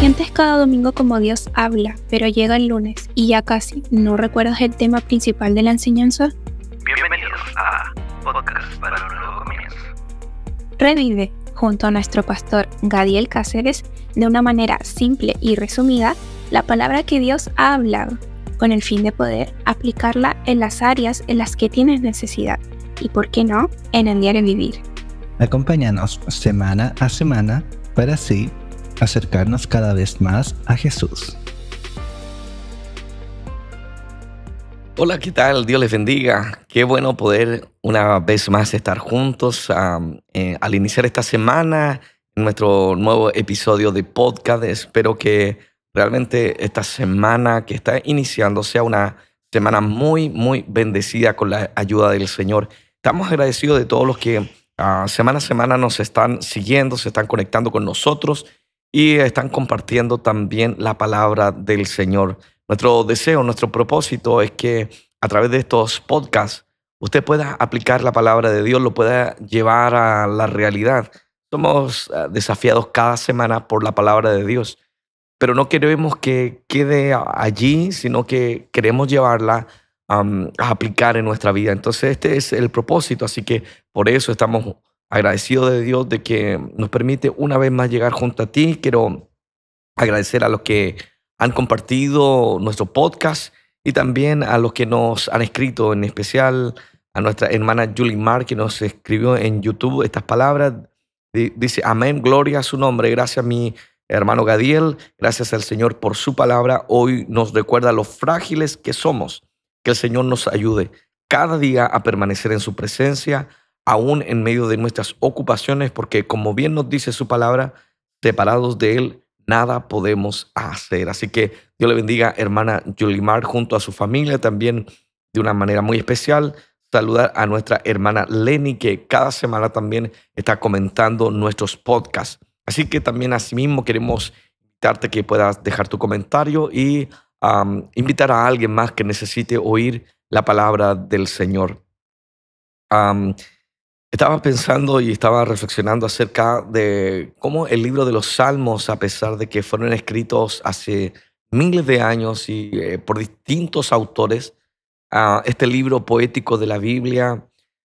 Sientes cada domingo como Dios habla, pero llega el lunes y ya casi no recuerdas el tema principal de la enseñanza. Bienvenidos a Podcast para un Nuevo Comienzo. Revive, junto a nuestro pastor Gadiel Cáceres, de una manera simple y resumida, la palabra que Dios ha hablado, con el fin de poder aplicarla en las áreas en las que tienes necesidad y, por qué no, en el diario vivir. Acompáñanos semana a semana para así acercarnos cada vez más a Jesús. Hola, ¿qué tal? Dios les bendiga. Qué bueno poder una vez más estar juntos al iniciar esta semana en nuestro nuevo episodio de podcast. Espero que realmente esta semana que está iniciando sea una semana muy, muy bendecida con la ayuda del Señor. Estamos agradecidos de todos los que semana a semana nos están siguiendo, se están conectando con nosotros y están compartiendo también la palabra del Señor. Nuestro deseo, nuestro propósito es que a través de estos podcasts usted pueda aplicar la palabra de Dios, lo pueda llevar a la realidad. Somos desafiados cada semana por la palabra de Dios, pero no queremos que quede allí, sino que queremos llevarla a aplicar en nuestra vida. Entonces este es el propósito, así que por eso estamos agradecidos de Dios de que nos permite una vez más llegar junto a ti. Quiero agradecer a los que han compartido nuestro podcast y también a los que nos han escrito, en especial a nuestra hermana Julie Mar, que nos escribió en YouTube estas palabras. Dice, amén, gloria a su nombre. Gracias a mi hermano Gadiel, gracias al Señor por su palabra. Hoy nos recuerda lo frágiles que somos. Que el Señor nos ayude cada día a permanecer en su presencia, aún en medio de nuestras ocupaciones, porque como bien nos dice su palabra, separados de Él, nada podemos hacer. Así que Dios le bendiga, hermana Yulimar, junto a su familia, también de una manera muy especial. Saludar a nuestra hermana Lenny, que cada semana también está comentando nuestros podcasts. Así que también asimismo queremos invitarte que puedas dejar tu comentario y invitar a alguien más que necesite oír la palabra del Señor. Estaba pensando y estaba reflexionando acerca de cómo el libro de los Salmos, a pesar de que fueron escritos hace miles de años y por distintos autores, este libro poético de la Biblia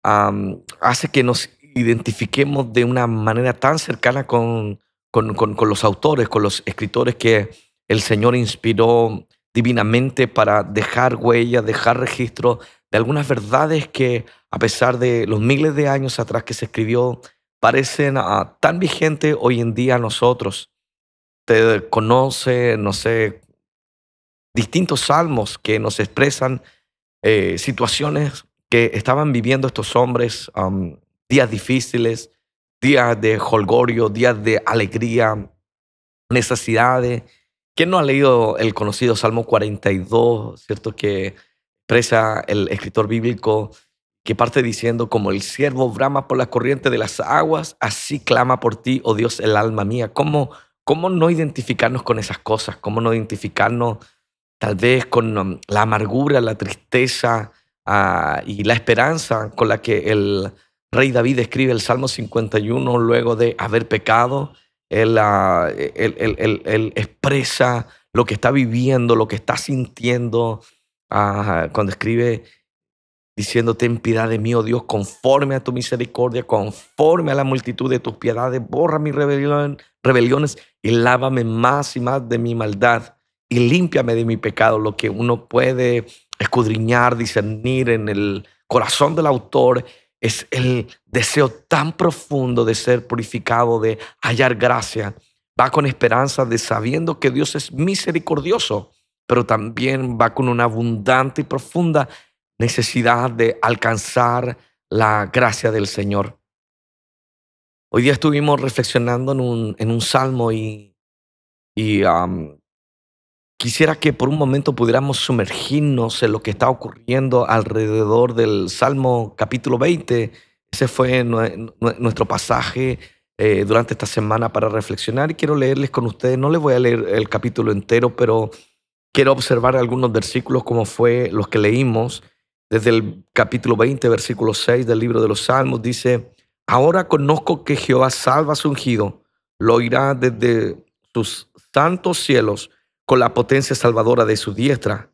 hace que nos identifiquemos de una manera tan cercana con los autores, con los escritores que el Señor inspiró divinamente para dejar huella, dejar registro de algunas verdades que, a pesar de los miles de años atrás que se escribió, parecen tan vigentes hoy en día a nosotros. Te conoce, no sé, distintos salmos que nos expresan situaciones que estaban viviendo estos hombres, días difíciles, días de jolgorio, días de alegría, necesidades. ¿Quién no ha leído el conocido Salmo 42, cierto? Que expresa el escritor bíblico, que parte diciendo, como el siervo brama por la corriente de las aguas, así clama por ti, oh Dios, el alma mía. ¿Cómo no identificarnos con esas cosas? ¿Cómo no identificarnos tal vez con la amargura, la tristeza y la esperanza con la que el rey David escribe el Salmo 51 luego de haber pecado? Él expresa lo que está viviendo, lo que está sintiendo, cuando escribe diciendo, ten piedad de mí, oh Dios, conforme a tu misericordia, conforme a la multitud de tus piedades, borra mis rebeliones y lávame más y más de mi maldad y límpiame de mi pecado. Lo que uno puede escudriñar, discernir en el corazón del autor es el deseo tan profundo de ser purificado, de hallar gracia. Va con esperanza de sabiendo que Dios es misericordioso, pero también va con una abundante y profunda necesidad de alcanzar la gracia del Señor. Hoy día estuvimos reflexionando en un salmo y quisiera que por un momento pudiéramos sumergirnos en lo que está ocurriendo alrededor del Salmo capítulo 20. Ese fue nuestro pasaje durante esta semana para reflexionar, y quiero leerles con ustedes. No les voy a leer el capítulo entero, pero quiero observar algunos versículos como fue los que leímos. Desde el capítulo 20, versículo 6 del libro de los Salmos, dice, ahora conozco que Jehová salva a su ungido, lo oirá desde sus santos cielos con la potencia salvadora de su diestra.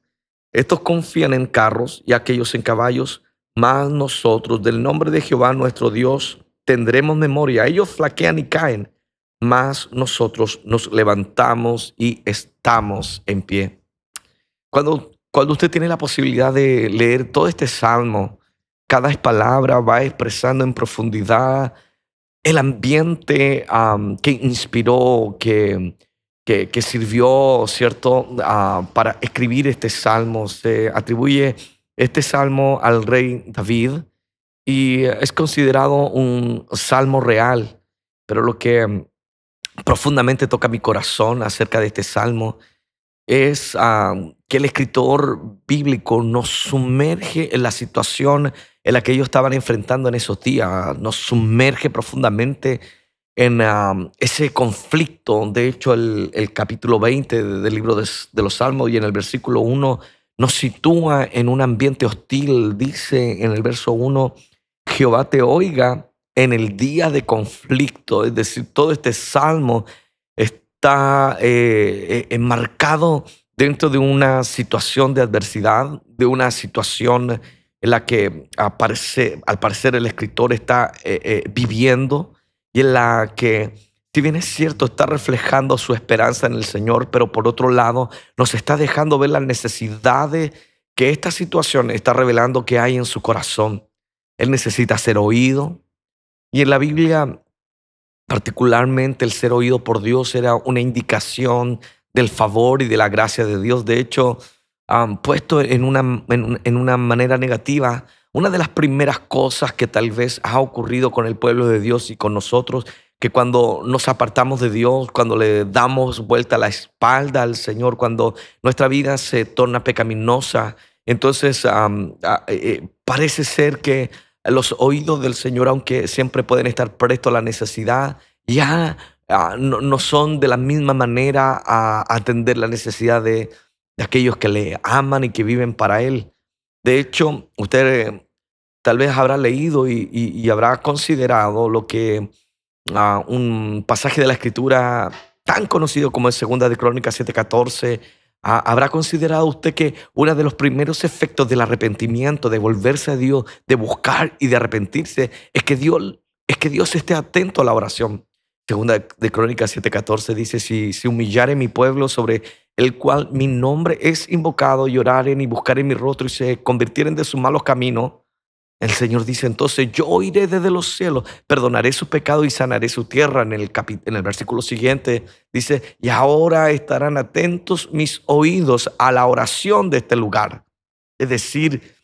Estos confían en carros y aquellos en caballos, mas nosotros del nombre de Jehová nuestro Dios tendremos memoria. Ellos flaquean y caen, mas nosotros nos levantamos y estamos en pie. Cuando usted tiene la posibilidad de leer todo este salmo, cada palabra va expresando en profundidad el ambiente que inspiró, que sirvió, ¿cierto?, para escribir este salmo. Se atribuye este salmo al rey David y es considerado un salmo real. Pero lo que profundamente toca mi corazón acerca de este salmo es que el escritor bíblico nos sumerge en la situación en la que ellos estaban enfrentando en esos días, nos sumerge profundamente en ese conflicto. De hecho, el capítulo 20 del libro de los Salmos y en el versículo 1 nos sitúa en un ambiente hostil. Dice en el verso 1, Jehová te oiga en el día de conflicto. Es decir, todo este salmo está enmarcado dentro de una situación de adversidad, de una situación en la que al parecer el escritor está viviendo y en la que, si bien es cierto, está reflejando su esperanza en el Señor, pero por otro lado nos está dejando ver las necesidades que esta situación está revelando que hay en su corazón. Él necesita ser oído, y en la Biblia particularmente el ser oído por Dios era una indicación del favor y de la gracia de Dios. De hecho, puesto en una manera negativa, una de las primeras cosas que tal vez ha ocurrido con el pueblo de Dios y con nosotros, que cuando nos apartamos de Dios, cuando le damos vuelta la espalda al Señor, cuando nuestra vida se torna pecaminosa, entonces parece ser que los oídos del Señor, aunque siempre pueden estar prestos a la necesidad, ya no son de la misma manera a atender la necesidad de aquellos que le aman y que viven para Él. De hecho, usted tal vez habrá leído y habrá considerado lo que un pasaje de la Escritura tan conocido como es 2 de Crónicas 7:14. ¿Habrá considerado usted que uno de los primeros efectos del arrepentimiento, de volverse a Dios, de buscar y de arrepentirse, es que Dios esté atento a la oración? 2 de Crónicas 7:14 dice: si se humillare mi pueblo sobre el cual mi nombre es invocado, y oraren y buscaren mi rostro y se convirtieren de sus malos caminos, el Señor dice, entonces yo oiré desde los cielos, perdonaré su pecado y sanaré su tierra. En el versículo siguiente dice: y ahora estarán atentos mis oídos a la oración de este lugar. Es decir,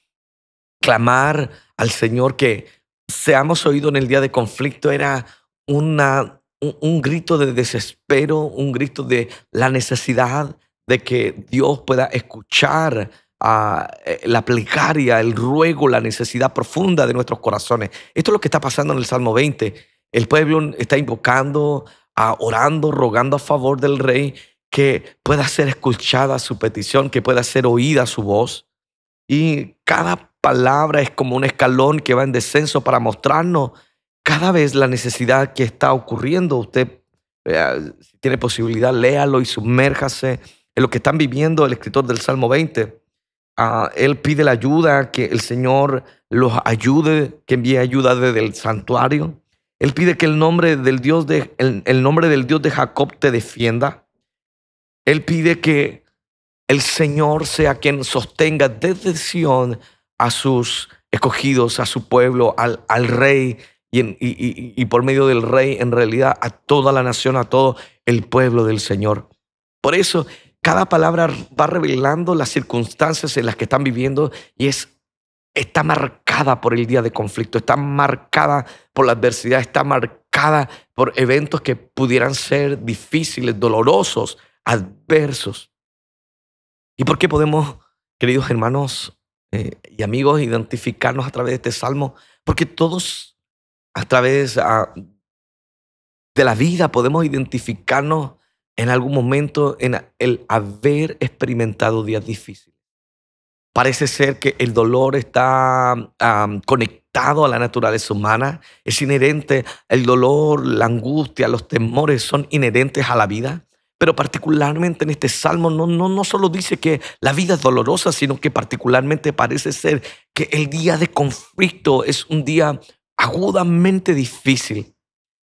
clamar al Señor que seamos oídos en el día de conflicto era un grito de desespero, un grito de la necesidad de que Dios pueda escuchar la plegaria, el ruego, la necesidad profunda de nuestros corazones. Esto es lo que está pasando en el Salmo 20. El pueblo está invocando, orando, rogando a favor del rey, que pueda ser escuchada su petición, que pueda ser oída su voz. Y cada palabra es como un escalón que va en descenso para mostrarnos cada vez la necesidad que está ocurriendo. Usted, si tiene posibilidad, léalo y sumérjase en lo que están viviendo el escritor del Salmo 20. Él pide la ayuda, que el Señor los ayude, que envíe ayuda desde el santuario. Él pide que el nombre del Dios de Jacob te defienda. Él pide que el Señor sea quien sostenga desde Sión a sus escogidos, a su pueblo, al rey, y por medio del rey, en realidad, a toda la nación, a todo el pueblo del Señor. Por eso, cada palabra va revelando las circunstancias en las que están viviendo y está marcada por el día de conflicto, está marcada por la adversidad, está marcada por eventos que pudieran ser difíciles, dolorosos, adversos. ¿Y por qué podemos, queridos hermanos y amigos, identificarnos a través de este salmo? Porque todos a través de la vida podemos identificarnos en algún momento en el haber experimentado días difíciles. Parece ser que el dolor está conectado a la naturaleza humana. Es inherente, el dolor, la angustia, los temores son inherentes a la vida. Pero particularmente en este salmo no solo dice que la vida es dolorosa, sino que particularmente parece ser que el día de conflicto es un día agudamente difícil.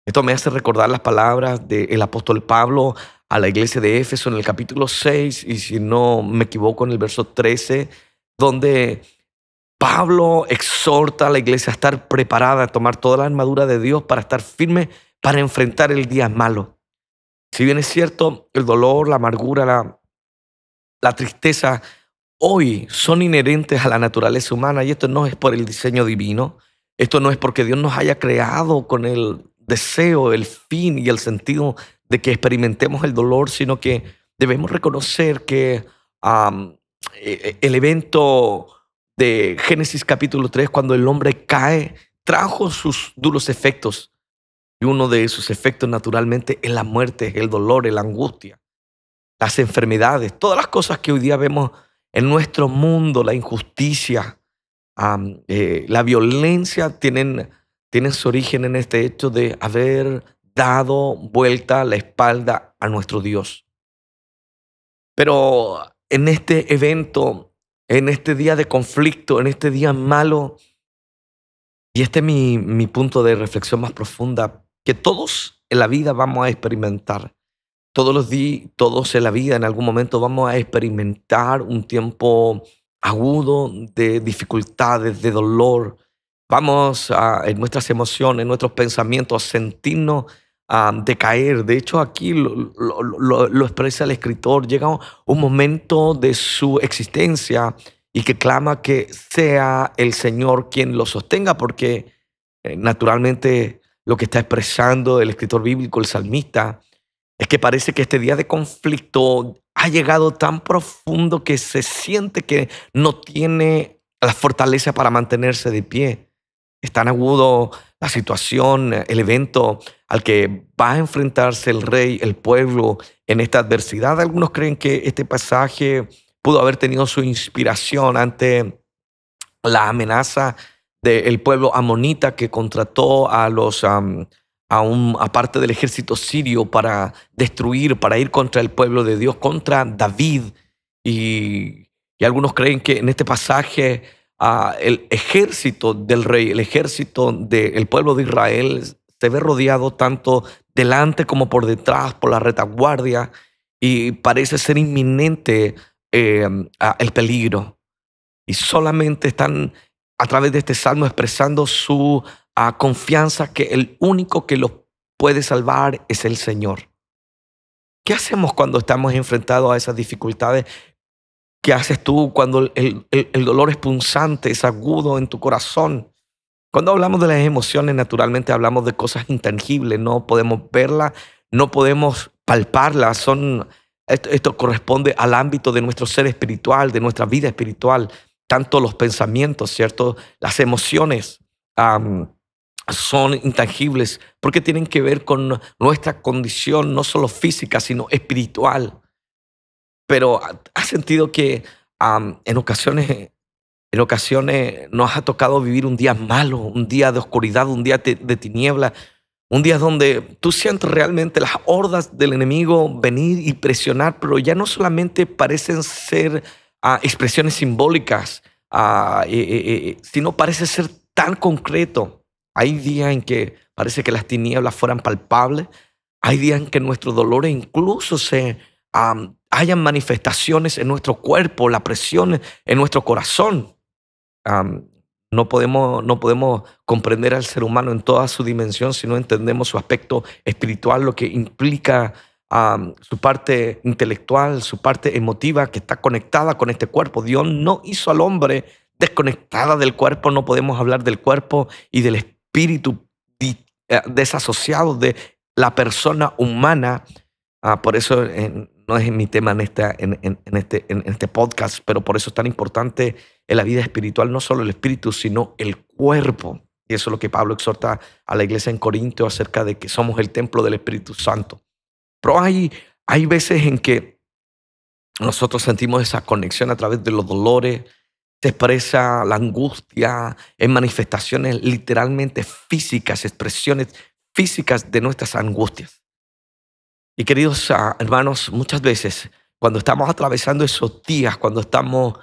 Esto me hace recordar las palabras del apóstol Pablo a la iglesia de Éfeso en el capítulo 6, y si no me equivoco en el verso 13, donde Pablo exhorta a la iglesia a estar preparada, a tomar toda la armadura de Dios para estar firme para enfrentar el día malo. Si bien es cierto, el dolor, la amargura, la tristeza hoy son inherentes a la naturaleza humana, y esto no es por el diseño divino, esto no es porque Dios nos haya creado con el deseo, el fin y el sentido de que experimentemos el dolor, sino que debemos reconocer que el evento de Génesis capítulo 3, cuando el hombre cae, trajo sus duros efectos. Y uno de esos efectos, naturalmente, es la muerte, el dolor, la angustia, las enfermedades, todas las cosas que hoy día vemos en nuestro mundo, la injusticia, la violencia, tienen su origen en este hecho de haber dado vuelta la espalda a nuestro Dios. Pero en este evento, en este día de conflicto, en este día malo, y este es mi punto de reflexión más profunda, que todos en la vida vamos a experimentar. Todos en la vida en algún momento vamos a experimentar un tiempo agudo de dificultades, de dolor. Vamos en nuestras emociones, en nuestros pensamientos, a sentirnos decaer. De hecho, aquí lo expresa el escritor. Llega un momento de su existencia y que clama que sea el Señor quien lo sostenga, porque naturalmente lo que está expresando el escritor bíblico, el salmista, es que parece que este día de conflicto ha llegado tan profundo que se siente que no tiene la fortaleza para mantenerse de pie. Es tan agudo la situación, el evento al que va a enfrentarse el rey, el pueblo, en esta adversidad. Algunos creen que este pasaje pudo haber tenido su inspiración ante la amenaza del pueblo amonita que contrató a parte del ejército sirio para destruir, para ir contra el pueblo de Dios, contra David. Y algunos creen que en este pasaje el ejército del rey, el ejército del pueblo de Israel se ve rodeado tanto delante como por detrás, por la retaguardia, y parece ser inminente el peligro. Y solamente están a través de este salmo expresando su confianza que el único que los puede salvar es el Señor. ¿Qué hacemos cuando estamos enfrentados a esas dificultades? ¿Qué haces tú cuando el dolor es punzante, es agudo en tu corazón? Cuando hablamos de las emociones, naturalmente hablamos de cosas intangibles. No podemos verlas, no podemos palparlas. Esto corresponde al ámbito de nuestro ser espiritual, de nuestra vida espiritual. Tanto los pensamientos, ¿cierto? Las emociones son intangibles porque tienen que ver con nuestra condición, no solo física, sino espiritual. Pero ¿has sentido que en ocasiones nos ha tocado vivir un día malo, un día de oscuridad, un día de tiniebla, un día donde tú sientes realmente las hordas del enemigo venir y presionar, pero ya no solamente parecen ser expresiones simbólicas, sino parece ser tan concreto? Hay días en que parece que las tinieblas fueran palpables. Hay días en que nuestro dolor incluso hayan manifestaciones en nuestro cuerpo, la presión en nuestro corazón. No podemos comprender al ser humano en toda su dimensión si no entendemos su aspecto espiritual, lo que implica su parte intelectual, su parte emotiva que está conectada con este cuerpo. Dios no hizo al hombre desconectada del cuerpo. No podemos hablar del cuerpo y del espíritu desasociados de la persona humana. Por eso no es mi tema en este podcast, pero por eso es tan importante en la vida espiritual no solo el espíritu, sino el cuerpo. Y eso es lo que Pablo exhorta a la iglesia en Corinto acerca de que somos el templo del Espíritu Santo. Pero hay veces en que nosotros sentimos esa conexión a través de los dolores. Se expresa la angustia en manifestaciones literalmente físicas, expresiones físicas de nuestras angustias. Y queridos hermanos, muchas veces cuando estamos atravesando esos días, cuando estamos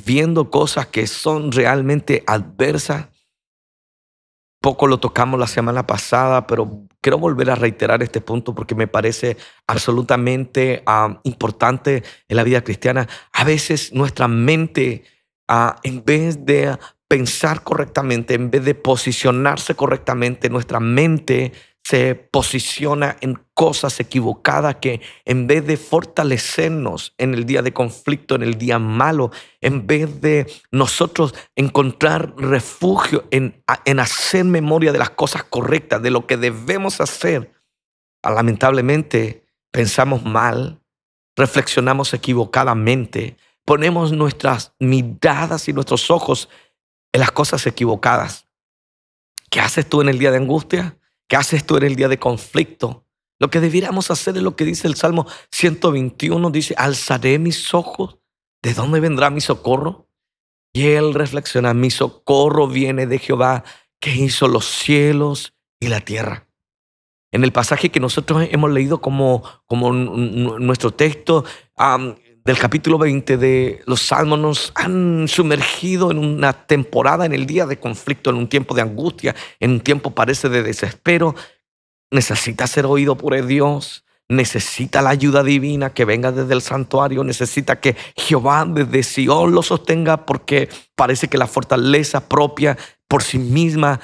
viendo cosas que son realmente adversas, poco lo tocamos la semana pasada, pero quiero volver a reiterar este punto porque me parece absolutamente importante en la vida cristiana. A veces nuestra mente, en vez de pensar correctamente, en vez de posicionarse correctamente, nuestra mente se posiciona en cosas equivocadas que en vez de fortalecernos en el día de conflicto, en el día malo, en vez de nosotros encontrar refugio en hacer memoria de las cosas correctas, de lo que debemos hacer, lamentablemente pensamos mal, reflexionamos equivocadamente, ponemos nuestras miradas y nuestros ojos en las cosas equivocadas. ¿Qué haces tú en el día de angustia? ¿Qué haces tú en el día de conflicto? Lo que debiéramos hacer es lo que dice el Salmo 121, dice, alzaré mis ojos, ¿de dónde vendrá mi socorro? Y él reflexiona, mi socorro viene de Jehová, que hizo los cielos y la tierra. En el pasaje que nosotros hemos leído como nuestro texto del capítulo 20 de los Salmos, nos han sumergido en una temporada, en el día de conflicto, en un tiempo de angustia, en un tiempo parece de desespero. Necesita ser oído por Dios, necesita la ayuda divina que venga desde el santuario, necesita que Jehová desde Sion lo sostenga, porque parece que la fortaleza propia por sí misma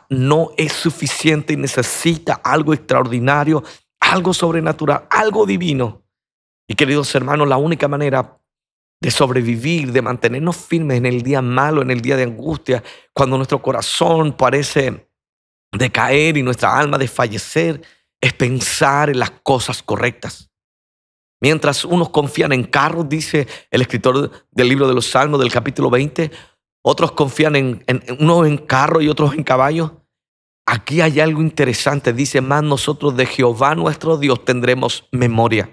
no es suficiente y necesita algo extraordinario, algo sobrenatural, algo divino. Y queridos hermanos, la única manera de sobrevivir, de mantenernos firmes en el día malo, en el día de angustia, cuando nuestro corazón parece decaer y nuestra alma desfallecer, es pensar en las cosas correctas. Mientras unos confían en carros, dice el escritor del libro de los Salmos del capítulo 20, otros confían unos en carros y otros en caballos. Aquí hay algo interesante, dice, más nosotros de Jehová nuestro Dios tendremos memoria.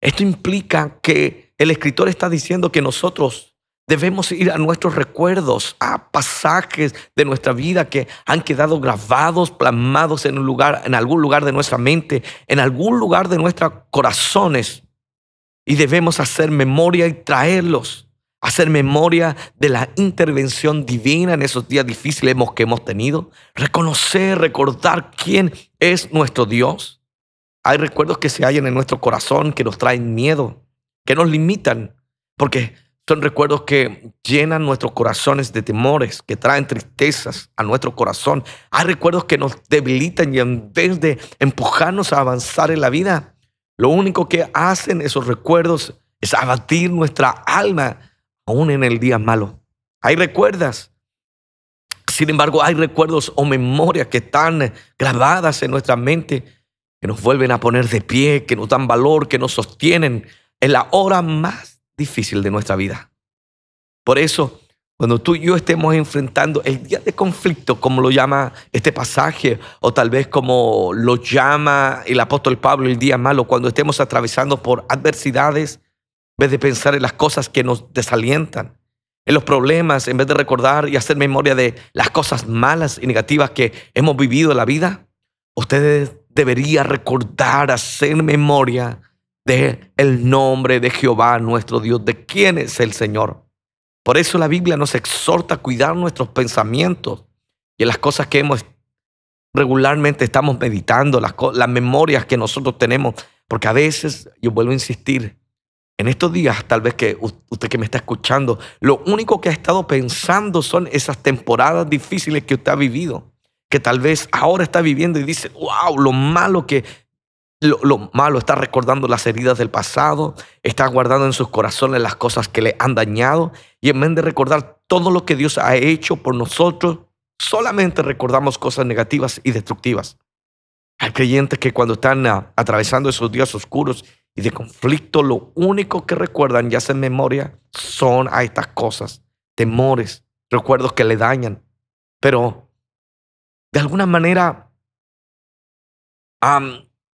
Esto implica que el escritor está diciendo que nosotros debemos ir a nuestros recuerdos, a pasajes de nuestra vida que han quedado grabados, plasmados en algún lugar de nuestra mente, en algún lugar de nuestros corazones. Y debemos hacer memoria y traerlos, hacer memoria de la intervención divina en esos días difíciles que hemos tenido, reconocer, recordar quién es nuestro Dios. Hay recuerdos que se hallan en nuestro corazón que nos traen miedo, que nos limitan, porque son recuerdos que llenan nuestros corazones de temores, que traen tristezas a nuestro corazón. Hay recuerdos que nos debilitan y en vez de empujarnos a avanzar en la vida, lo único que hacen esos recuerdos es abatir nuestra alma, aún en el día malo. Hay recuerdos, sin embargo, hay recuerdos o memorias que están grabadas en nuestra mente, que nos vuelven a poner de pie, que nos dan valor, que nos sostienen en la hora más difícil de nuestra vida. Por eso, cuando tú y yo estemos enfrentando el día de conflicto, como lo llama este pasaje, o tal vez como lo llama el apóstol Pablo el día malo, cuando estemos atravesando por adversidades, en vez de pensar en las cosas que nos desalientan, en los problemas, en vez de recordar y hacer memoria de las cosas malas y negativas que hemos vivido en la vida, ustedes deberían recordar, hacer memoria de el nombre de Jehová nuestro Dios, de quién es el Señor. Por eso la Biblia nos exhorta a cuidar nuestros pensamientos y en las cosas que regularmente estamos meditando, las memorias que nosotros tenemos, porque a veces, yo vuelvo a insistir, en estos días, tal vez que usted que me está escuchando, lo único que ha estado pensando son esas temporadas difíciles que usted ha vivido, que tal vez ahora está viviendo y dice, wow, lo malo, está recordando las heridas del pasado, está guardando en sus corazones las cosas que le han dañado, y en vez de recordar todo lo que Dios ha hecho por nosotros, solamente recordamos cosas negativas y destructivas. Hay creyentes que cuando están atravesando esos días oscuros y de conflicto, lo único que recuerdan y hacen memoria son a estas cosas, temores, recuerdos que le dañan. Pero de alguna manera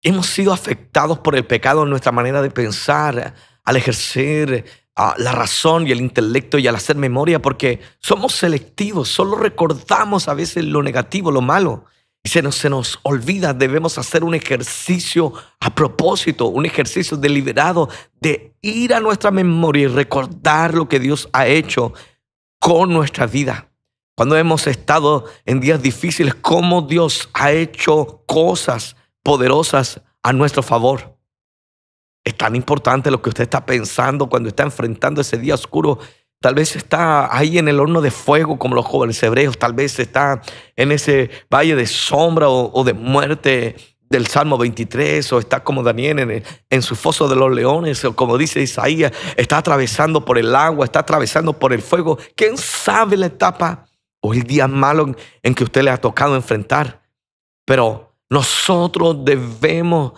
hemos sido afectados por el pecado en nuestra manera de pensar, al ejercer la razón y el intelecto y al hacer memoria, porque somos selectivos, solo recordamos a veces lo negativo, lo malo. Y se nos olvida, debemos hacer un ejercicio a propósito, un ejercicio deliberado de ir a nuestra memoria y recordar lo que Dios ha hecho con nuestra vida. Cuando hemos estado en días difíciles, cómo Dios ha hecho cosas poderosas a nuestro favor. Es tan importante lo que usted está pensando cuando está enfrentando ese día oscuro. Tal vez está ahí en el horno de fuego como los jóvenes hebreos. Tal vez está en ese valle de sombra o de muerte del Salmo 23. O está como Daniel en su foso de los leones. O como dice Isaías, está atravesando por el agua, está atravesando por el fuego. ¿Quién sabe la etapa o el día malo en que usted le ha tocado enfrentar? Pero nosotros debemos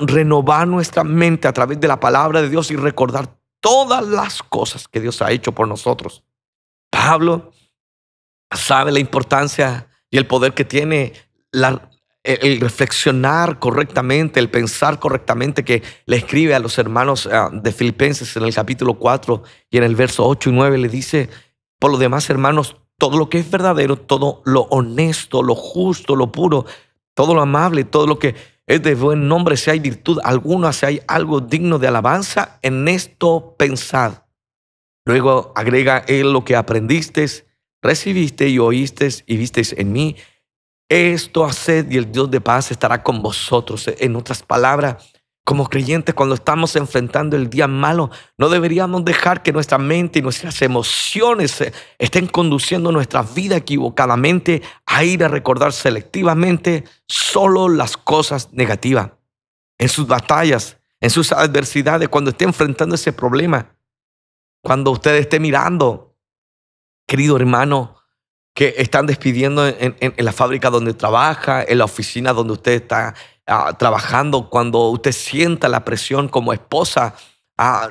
renovar nuestra mente a través de la palabra de Dios y recordar todas las cosas que Dios ha hecho por nosotros. Pablo sabe la importancia y el poder que tiene el reflexionar correctamente, el pensar correctamente, que le escribe a los hermanos de Filipenses en el capítulo 4 y en el verso 8 y 9 le dice: por lo demás, hermanos, todo lo que es verdadero, todo lo honesto, lo justo, lo puro, todo lo amable, todo lo que es de buen nombre, si hay virtud alguna, si hay algo digno de alabanza, en esto pensad. Luego agrega él: lo que aprendisteis, recibiste y oísteis y visteis en mí, esto haced y el Dios de paz estará con vosotros. En otras palabras, como creyentes, cuando estamos enfrentando el día malo, no deberíamos dejar que nuestra mente y nuestras emociones estén conduciendo nuestra vida equivocadamente a ir a recordar selectivamente solo las cosas negativas. En sus batallas, en sus adversidades, cuando esté enfrentando ese problema, cuando usted esté mirando, querido hermano, que están despidiendo en la fábrica donde trabaja, en la oficina donde usted está trabajando, cuando usted sienta la presión como esposa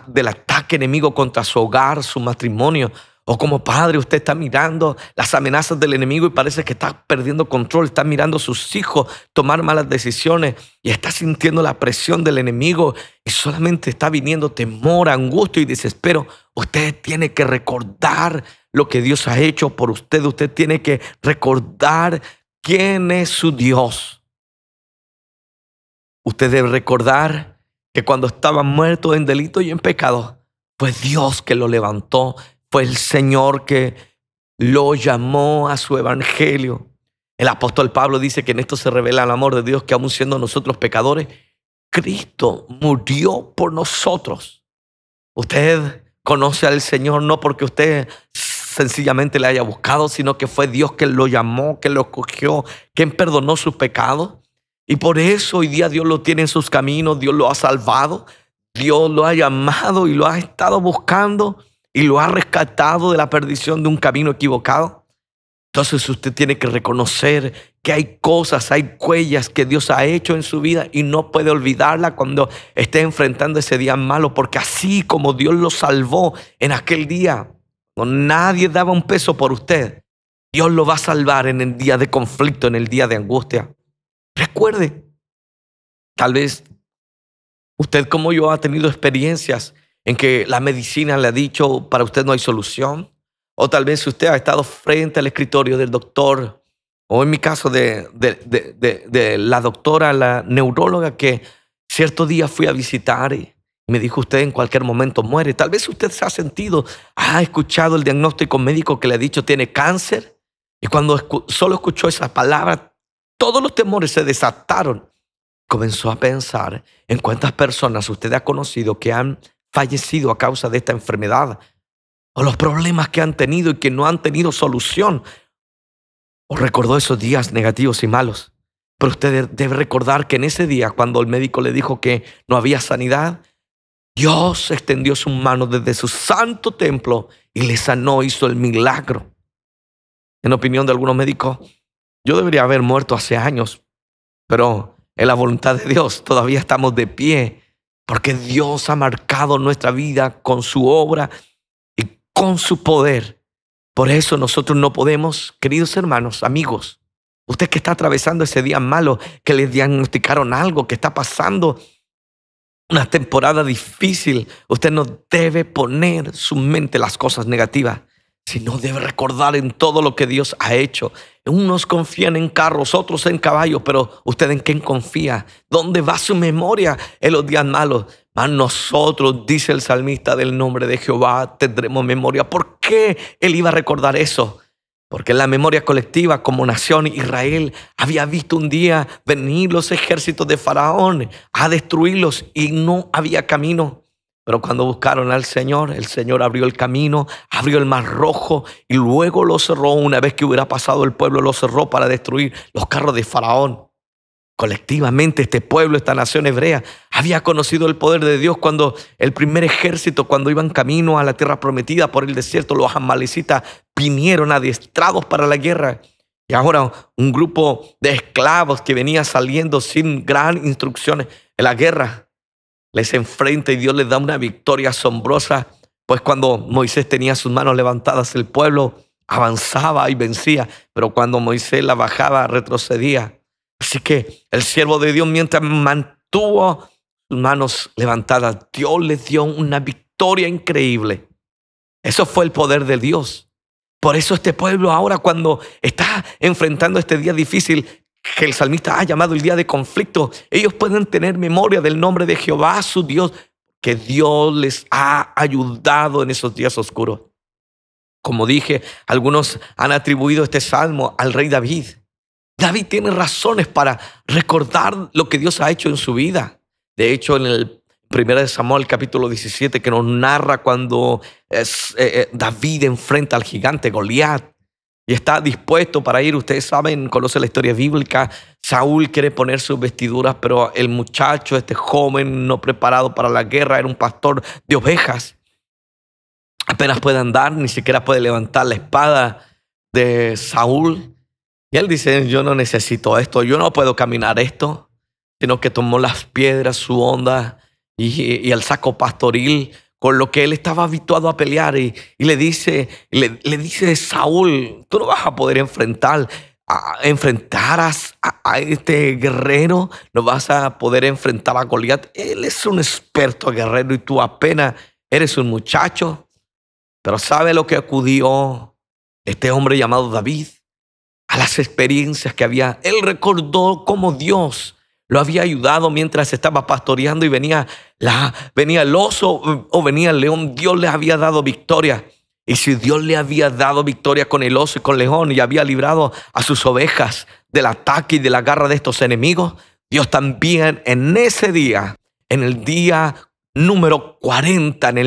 del ataque enemigo contra su hogar, su matrimonio, o como padre usted está mirando las amenazas del enemigo y parece que está perdiendo control, está mirando a sus hijos tomar malas decisiones y está sintiendo la presión del enemigo y solamente está viniendo temor, angustia y desespero. Usted tiene que recordar lo que Dios ha hecho por usted. Usted tiene que recordar quién es su Dios. Usted debe recordar que cuando estaba muerto en delito y en pecado, fue Dios que lo levantó. Fue el Señor que lo llamó a su evangelio. El apóstol Pablo dice que en esto se revela el amor de Dios, que aun siendo nosotros pecadores, Cristo murió por nosotros. Usted conoce al Señor no porque usted sencillamente le haya buscado, sino que fue Dios que lo llamó, que lo escogió, quien perdonó sus pecados. Y por eso hoy día Dios lo tiene en sus caminos, Dios lo ha salvado, Dios lo ha llamado y lo ha estado buscando y lo ha rescatado de la perdición de un camino equivocado. Entonces usted tiene que reconocer que hay cosas, hay huellas que Dios ha hecho en su vida y no puede olvidarla cuando esté enfrentando ese día malo, porque así como Dios lo salvó en aquel día, cuando nadie daba un peso por usted, Dios lo va a salvar en el día de conflicto, en el día de angustia. Recuerde, tal vez usted como yo ha tenido experiencias en que la medicina le ha dicho: para usted no hay solución. O tal vez usted ha estado frente al escritorio del doctor, o en mi caso de la doctora, la neuróloga que cierto día fui a visitar y me dijo: usted en cualquier momento muere. Tal vez usted se ha sentido, ha escuchado el diagnóstico médico que le ha dicho: tiene cáncer. Y cuando solo escuchó esas palabras, todos los temores se desataron. Comenzó a pensar en cuántas personas usted ha conocido que han fallecido a causa de esta enfermedad, o los problemas que han tenido y que no han tenido solución. O recordó esos días negativos y malos. Pero usted debe recordar que en ese día, cuando el médico le dijo que no había sanidad, Dios extendió su mano desde su santo templo y le sanó, hizo el milagro. En opinión de algunos médicos, yo debería haber muerto hace años, pero en la voluntad de Dios todavía estamos de pie, porque Dios ha marcado nuestra vida con su obra y con su poder. Por eso nosotros no podemos, queridos hermanos, amigos, usted que está atravesando ese día malo, que le diagnosticaron algo, que está pasando una temporada difícil, usted no debe poner su mente en las cosas negativas, sino debe recordar en todo lo que Dios ha hecho. Unos confían en carros, otros en caballos, pero ¿usted en quién confía? ¿Dónde va su memoria en los días malos? Mas nosotros, dice el salmista, del nombre de Jehová tendremos memoria. ¿Por qué él iba a recordar eso? Porque en la memoria colectiva, como nación, Israel había visto un día venir los ejércitos de Faraón a destruirlos y no había camino. Pero cuando buscaron al Señor, el Señor abrió el camino, abrió el mar rojo y luego lo cerró. Una vez que hubiera pasado el pueblo, lo cerró para destruir los carros de Faraón. Colectivamente este pueblo, esta nación hebrea, había conocido el poder de Dios cuando el primer ejército, cuando iban camino a la tierra prometida por el desierto, los amalecitas vinieron adiestrados para la guerra. Y ahora un grupo de esclavos que venía saliendo sin gran instrucciones en la guerra les enfrenta y Dios les da una victoria asombrosa. Pues cuando Moisés tenía sus manos levantadas, el pueblo avanzaba y vencía, pero cuando Moisés la bajaba, retrocedía. Así que el siervo de Dios, mientras mantuvo sus manos levantadas, Dios les dio una victoria increíble. Eso fue el poder de Dios. Por eso este pueblo ahora, cuando está enfrentando este día difícil, que el salmista ha llamado el día de conflicto, ellos pueden tener memoria del nombre de Jehová, su Dios, que Dios les ha ayudado en esos días oscuros. Como dije, algunos han atribuido este salmo al rey David. David tiene razones para recordar lo que Dios ha hecho en su vida. De hecho, en el 1 Samuel capítulo 17, que nos narra cuando David enfrenta al gigante Goliat y está dispuesto para ir. Ustedes saben, conocen la historia bíblica. Saúl quiere poner sus vestiduras, pero el muchacho, este joven no preparado para la guerra, era un pastor de ovejas. Apenas puede andar, ni siquiera puede levantar la espada de Saúl. Y él dice, yo no necesito esto, yo no puedo caminar esto, sino que tomó las piedras, su honda y el saco pastoril con lo que él estaba habituado a pelear y le dice Saúl, tú no vas a poder enfrentar a este guerrero, no vas a poder enfrentar a Goliat. Él es un experto guerrero y tú apenas eres un muchacho. Pero ¿sabe lo que acudió este hombre llamado David? A las experiencias que había. Él recordó cómo Dios lo había ayudado mientras estaba pastoreando y venía el oso o venía el león. Dios le había dado victoria. Y si Dios le había dado victoria con el oso y con el león y había librado a sus ovejas del ataque y de la garra de estos enemigos, Dios también en ese día, en el día número 40, en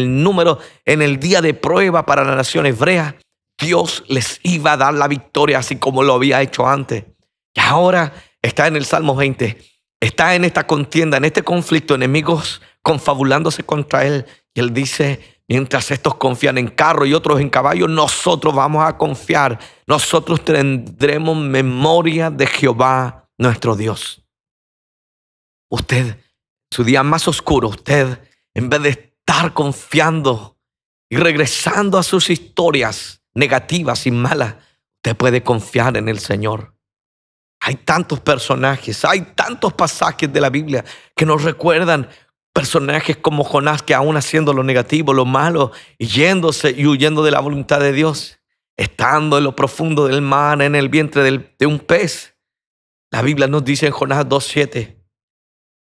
el día de prueba para la nación hebrea, Dios les iba a dar la victoria así como lo había hecho antes. Y ahora está en el Salmo 20. Está en esta contienda, en este conflicto, enemigos confabulándose contra él. Y él dice, mientras estos confían en carro y otros en caballo, nosotros vamos a confiar. Nosotros tendremos memoria de Jehová nuestro Dios. Usted, su día más oscuro, usted, en vez de estar confiando y regresando a sus historias negativas y malas, usted puede confiar en el Señor. Hay tantos personajes, hay tantos pasajes de la Biblia que nos recuerdan personajes como Jonás, que aún haciendo lo negativo, lo malo, y yéndose y huyendo de la voluntad de Dios, estando en lo profundo del mar, en el vientre de un pez. La Biblia nos dice en Jonás 2:7,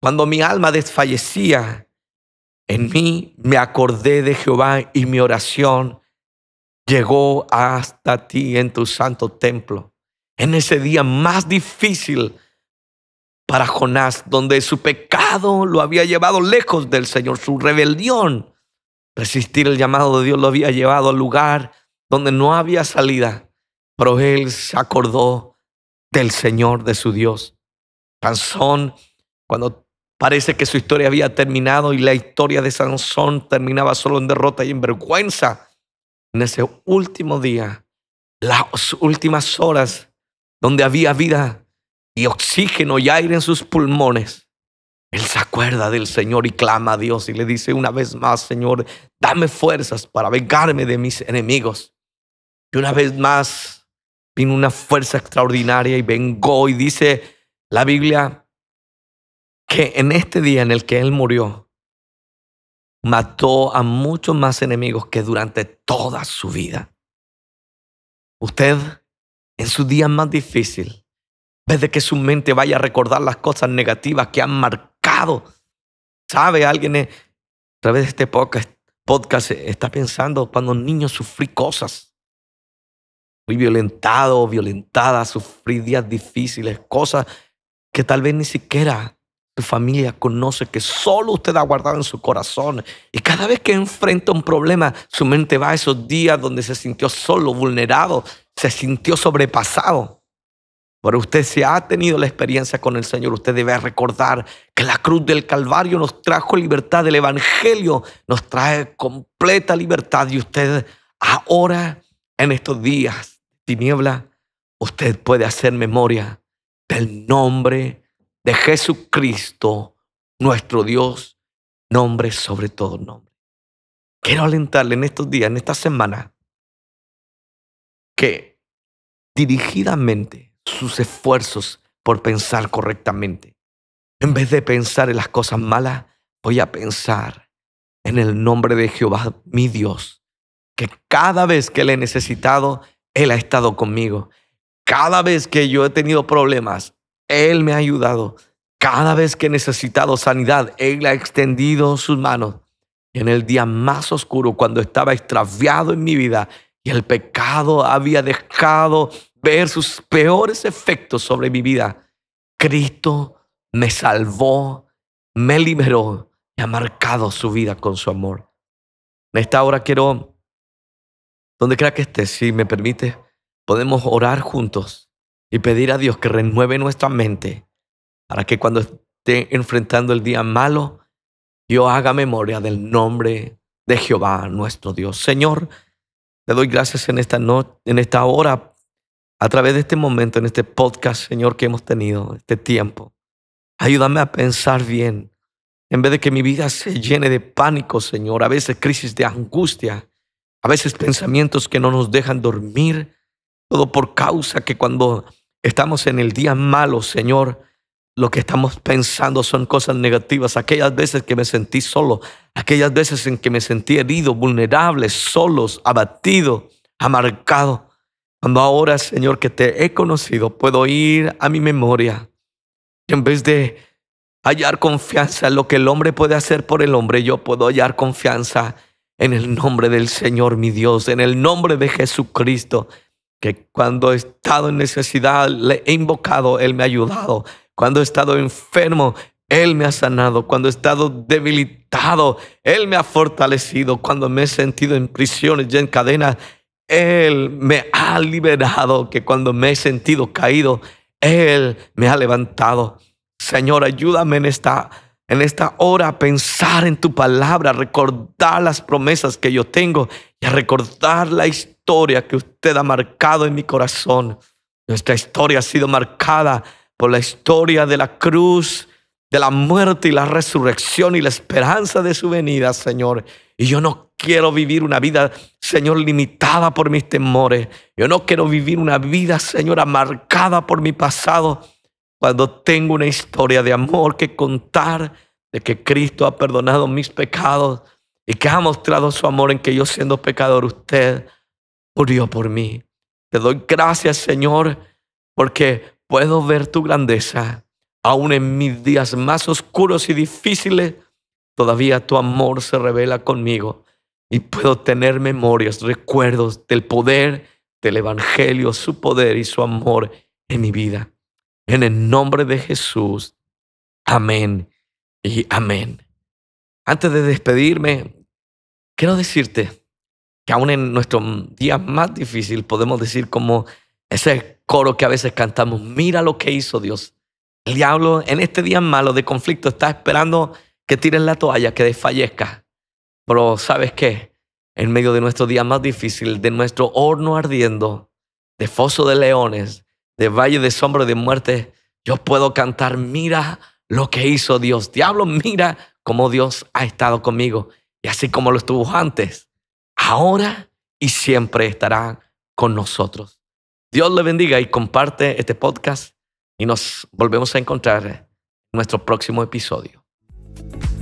cuando mi alma desfallecía, en mí me acordé de Jehová y mi oración llegó hasta ti en tu santo templo. En ese día más difícil para Jonás, donde su pecado lo había llevado lejos del Señor, su rebelión, resistir el llamado de Dios lo había llevado al lugar donde no había salida, pero él se acordó del Señor, de su Dios. Sansón, cuando parece que su historia había terminado y la historia de Sansón terminaba solo en derrota y en vergüenza, en ese último día, las últimas horas donde había vida y oxígeno y aire en sus pulmones, él se acuerda del Señor y clama a Dios y le dice una vez más, Señor, dame fuerzas para vengarme de mis enemigos. Y una vez más vino una fuerza extraordinaria y vengó, y dice la Biblia que en este día en el que él murió, mató a muchos más enemigos que durante toda su vida. Usted, en su día más difícil, en vez de que su mente vaya a recordar las cosas negativas que han marcado, ¿sabe? Alguien a través de este podcast está pensando, cuando niño sufrí cosas. Fui violentado o violentada, sufrí días difíciles, cosas que tal vez ni siquiera su familia conoce, que solo usted ha guardado en su corazón. Y cada vez que enfrenta un problema, su mente va a esos días donde se sintió solo, vulnerado, se sintió sobrepasado. Pero usted, si ha tenido la experiencia con el Señor, usted debe recordar que la cruz del Calvario nos trajo libertad, el Evangelio nos trae completa libertad. Y usted ahora, en estos días de tiniebla, usted puede hacer memoria del nombre de Jesucristo, nuestro Dios, nombre sobre todo nombre. Quiero alentarle en estos días, en esta semana, que dirigidamente sus esfuerzos por pensar correctamente, en vez de pensar en las cosas malas, voy a pensar en el nombre de Jehová, mi Dios, que cada vez que le he necesitado, Él ha estado conmigo. Cada vez que yo he tenido problemas, Él me ha ayudado. Cada vez que he necesitado sanidad, Él ha extendido sus manos. Y en el día más oscuro, cuando estaba extraviado en mi vida y el pecado había dejado ver sus peores efectos sobre mi vida, Cristo me salvó, me liberó y ha marcado su vida con su amor. En esta hora quiero, donde quiera que esté, si me permite, podemos orar juntos y pedir a Dios que renueve nuestra mente para que cuando esté enfrentando el día malo, yo haga memoria del nombre de Jehová, nuestro Dios. Señor, te doy gracias en esta hora, a través de este momento, en este podcast, Señor, que hemos tenido, este tiempo. Ayúdame a pensar bien, en vez de que mi vida se llene de pánico, Señor, a veces crisis de angustia, a veces pensamientos que no nos dejan dormir, todo por causa que cuando estamos en el día malo, Señor, lo que estamos pensando son cosas negativas. Aquellas veces que me sentí solo, aquellas veces en que me sentí herido, vulnerable, solos, abatido, amargado. Cuando ahora, Señor, que te he conocido, puedo ir a mi memoria. Y en vez de hallar confianza en lo que el hombre puede hacer por el hombre, yo puedo hallar confianza en el nombre del Señor, mi Dios, en el nombre de Jesucristo, que cuando he estado en necesidad, le he invocado, Él me ha ayudado. Cuando he estado enfermo, Él me ha sanado. Cuando he estado debilitado, Él me ha fortalecido. Cuando me he sentido en prisiones y en cadenas, Él me ha liberado. Que cuando me he sentido caído, Él me ha levantado. Señor, ayúdame en esta hora a pensar en tu palabra, a recordar las promesas que yo tengo y a recordar la historia que usted ha marcado en mi corazón. Nuestra historia ha sido marcada por la historia de la cruz, de la muerte y la resurrección y la esperanza de su venida, Señor. Y yo no quiero vivir una vida, Señor, limitada por mis temores. Yo no quiero vivir una vida, Señor, marcada por mi pasado, cuando tengo una historia de amor que contar, de que Cristo ha perdonado mis pecados y que ha mostrado su amor en que yo, siendo pecador, usted murió por mí. Te doy gracias, Señor, porque puedo ver tu grandeza. Aún en mis días más oscuros y difíciles, todavía tu amor se revela conmigo y puedo tener memorias, recuerdos del poder del Evangelio, su poder y su amor en mi vida. En el nombre de Jesús. Amén y amén. Antes de despedirme, quiero decirte que aún en nuestro día más difícil podemos decir como ese coro que a veces cantamos: mira lo que hizo Dios. El diablo en este día malo de conflicto está esperando que tires la toalla, que desfallezcas. Pero ¿sabes qué? En medio de nuestro día más difícil, de nuestro horno ardiendo, de foso de leones, de valle de sombra de muerte, yo puedo cantar: mira lo que hizo Dios. Diablo, mira cómo Dios ha estado conmigo. Y así como lo estuvo antes, ahora y siempre estará con nosotros. Dios le bendiga y comparte este podcast y nos volvemos a encontrar en nuestro próximo episodio.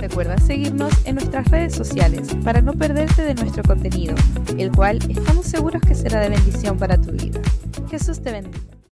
Recuerda seguirnos en nuestras redes sociales para no perderte de nuestro contenido, el cual estamos seguros que será de bendición para tu vida. Jesús te bendiga.